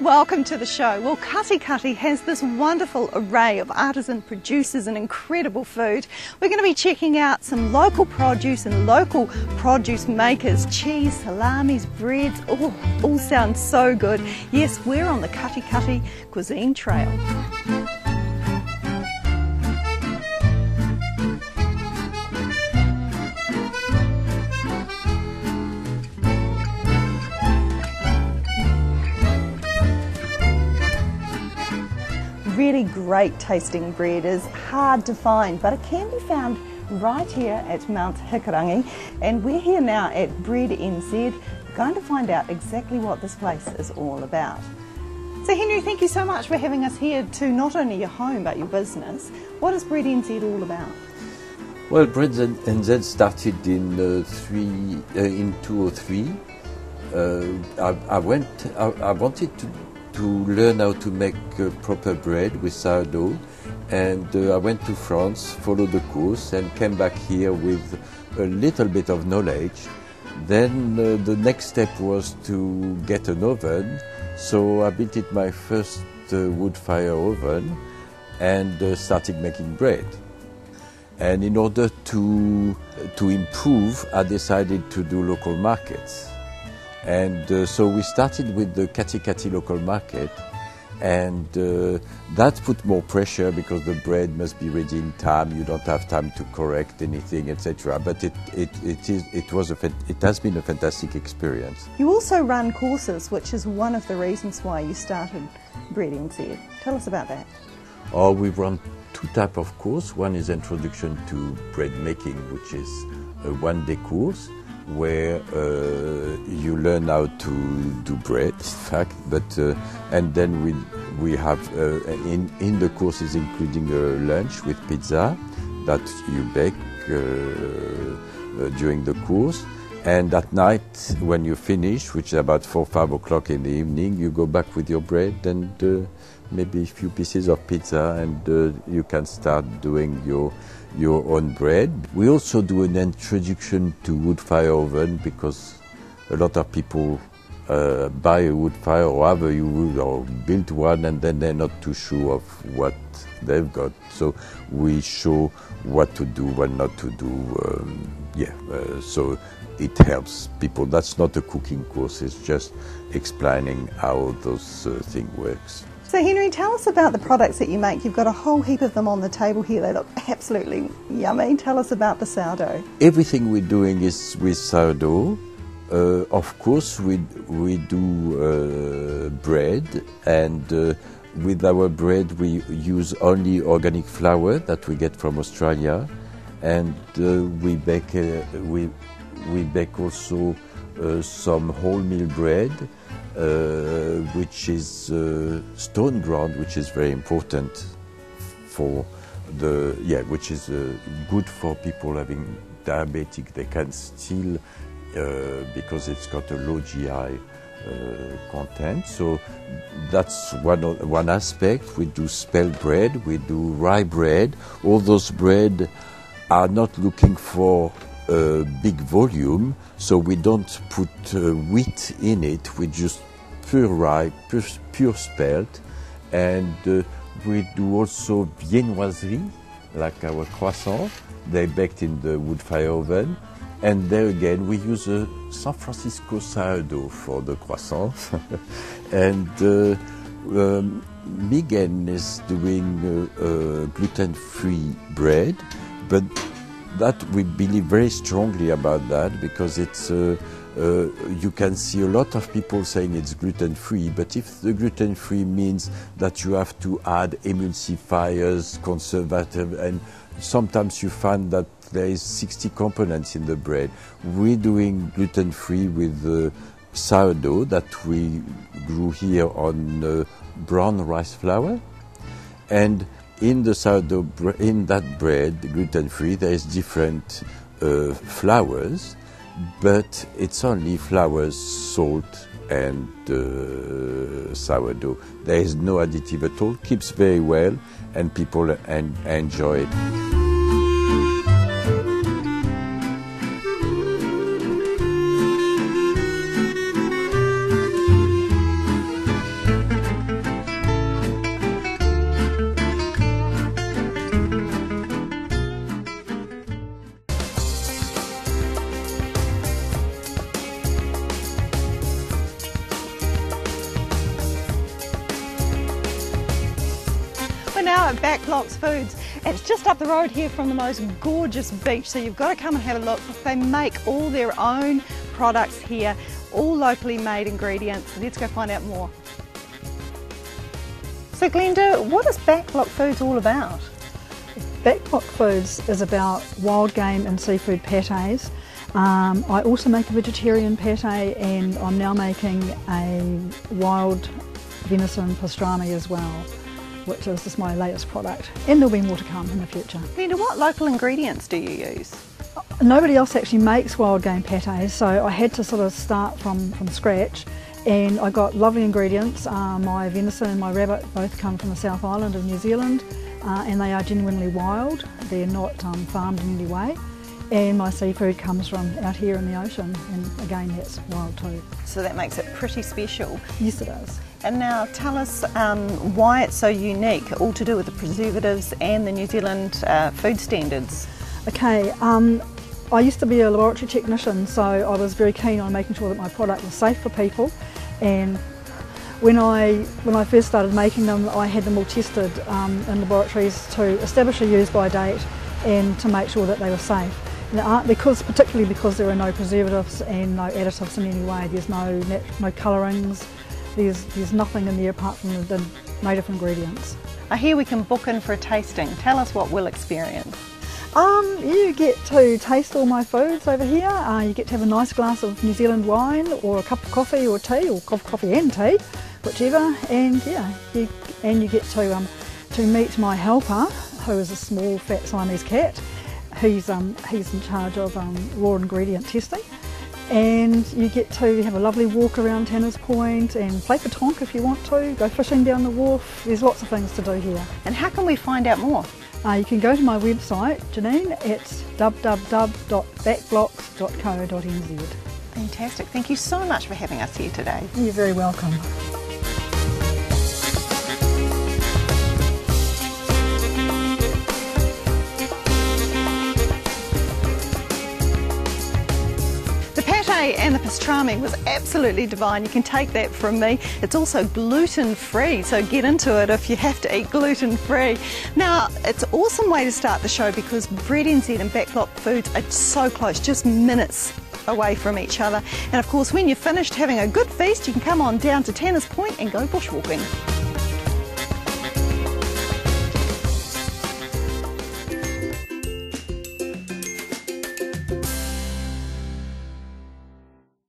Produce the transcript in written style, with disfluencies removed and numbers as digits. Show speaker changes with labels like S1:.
S1: Welcome to the show. Well, Kati has this wonderful array of artisan producers and incredible food. We're going to be checking out some local produce and local produce makers, cheese, salamis, breads, all sound so good. Yes, we're on the Kati Cuisine Trail. Really great tasting bread is hard to find, but it can be found right here at Mount Hikurangi, and we're here now at Bread NZ, going to find out exactly what this place is all about. So Henry, thank you so much for having us here to not only your home but your business. What is Bread NZ all about?
S2: Well, Bread NZ started in 2003. I wanted to learn how to make proper bread with sourdough, and I went to France, followed the course, and came back here with a little bit of knowledge. Then the next step was to get an oven, so I built my first wood fire oven and started making bread. And in order to improve, I decided to do local markets. And so we started with the Kati local market, and that put more pressure because the bread must be ready in time. You don't have time to correct anything, etc. But it has been a fantastic experience.
S1: You also run courses, which is one of the reasons why you started Bread NZ. Tell us about that.
S2: Oh, we run two types of course. One is Introduction to Bread Making, which is a one-day course, where you learn how to do bread, in fact, but and then we have in the courses including a lunch with pizza that you bake during the course, and at night when you finish, which is about 4-5 o'clock in the evening, you go back with your bread and maybe a few pieces of pizza, and you can start doing your own bread. We also do an introduction to wood fire oven, because a lot of people buy a wood fire or have a wood or build one, and then they're not too sure of what they've got. So we show what to do, what not to do. So it helps people. That's not a cooking course, it's just explaining how those things works.
S1: So Henry, tell us about the products that you make. You've got a whole heap of them on the table here. They look absolutely yummy. Tell us about the sourdough.
S2: Everything we're doing is with sourdough. Of course, we do bread, and with our bread we use only organic flour that we get from Australia, and we bake also some wholemeal bread, which is stone ground, which is very important for which is good for people having diabetic. They can still because it's got a low GI content. So that's one aspect. We do spelt bread, we do rye bread. All those bread are not looking for big volume, so we don't put wheat in it. We just pure rye, pure spelt, and we do also viennoiserie, like our croissant. They're baked in the wood fire oven, and there again we use a San Francisco sourdough for the croissant. And Megan is doing gluten-free bread, but that we believe very strongly about that, because it's you can see a lot of people saying it's gluten-free, but if the gluten-free means that you have to add emulsifiers, conservative, and sometimes you find that there is 60 components in the bread. We're doing gluten-free with sourdough that we grew here on brown rice flour, and in the sourdough, in that bread, gluten-free, there is different flours, but it's only flours, salt, and sourdough. There is no additive at all. Keeps very well, and people enjoy it.
S1: at Backblocks Foods. It's just up the road here from the most gorgeous beach, so you've got to come and have a look. They make all their own products here, all locally made ingredients. Let's go find out more. So Glenda, what is Backblock Foods all about?
S3: Backblock Foods is about wild game and seafood patés. I also make a vegetarian pate, and I'm now making a wild venison pastrami as well, which is just my latest product, and there'll be more to come in the future.
S1: Glenda, what local ingredients do you use?
S3: Nobody else actually makes wild game patés, so I had to sort of start from scratch, and I got lovely ingredients. My venison and my rabbit both come from the South Island of New Zealand, and they are genuinely wild. They're not farmed in any way. And my seafood comes from out here in the ocean, and again that's wild too.
S1: So that makes it pretty special.
S3: Yes, it is.
S1: And now tell us why it's so unique, all to do with the preservatives and the New Zealand food standards.
S3: Okay, I used to be a laboratory technician, so I was very keen on making sure that my product was safe for people. And when I first started making them, I had them all tested in laboratories to establish a use-by date and to make sure that they were safe. Particularly because there are no preservatives and no additives in any way. There's no colourings. There's nothing in there apart from the native ingredients.
S1: I hear we can book in for a tasting. Tell us what we'll experience.
S3: You get to taste all my foods over here. You get to have a nice glass of New Zealand wine, or a cup of coffee or tea, or coffee and tea, whichever. And yeah, you get to meet my helper, who is a small fat Siamese cat. He's in charge of raw ingredient testing, and you get to have a lovely walk around Tanner's Point and play petanque if you want to, go fishing down the wharf. There's lots of things to do here.
S1: And how can we find out more?
S3: You can go to my website, Janine, it's www.backblocks.co.nz.
S1: Fantastic. Thank you so much for having us here today.
S3: You're very welcome.
S1: And the pastrami was absolutely divine. You can take that from me. It's also gluten-free, so get into it if you have to eat gluten-free. Now, it's an awesome way to start the show because Bread NZ and Backblock Foods are so close, just minutes away from each other. And of course, when you're finished having a good feast, you can come on down to Tanner's Point and go bushwalking.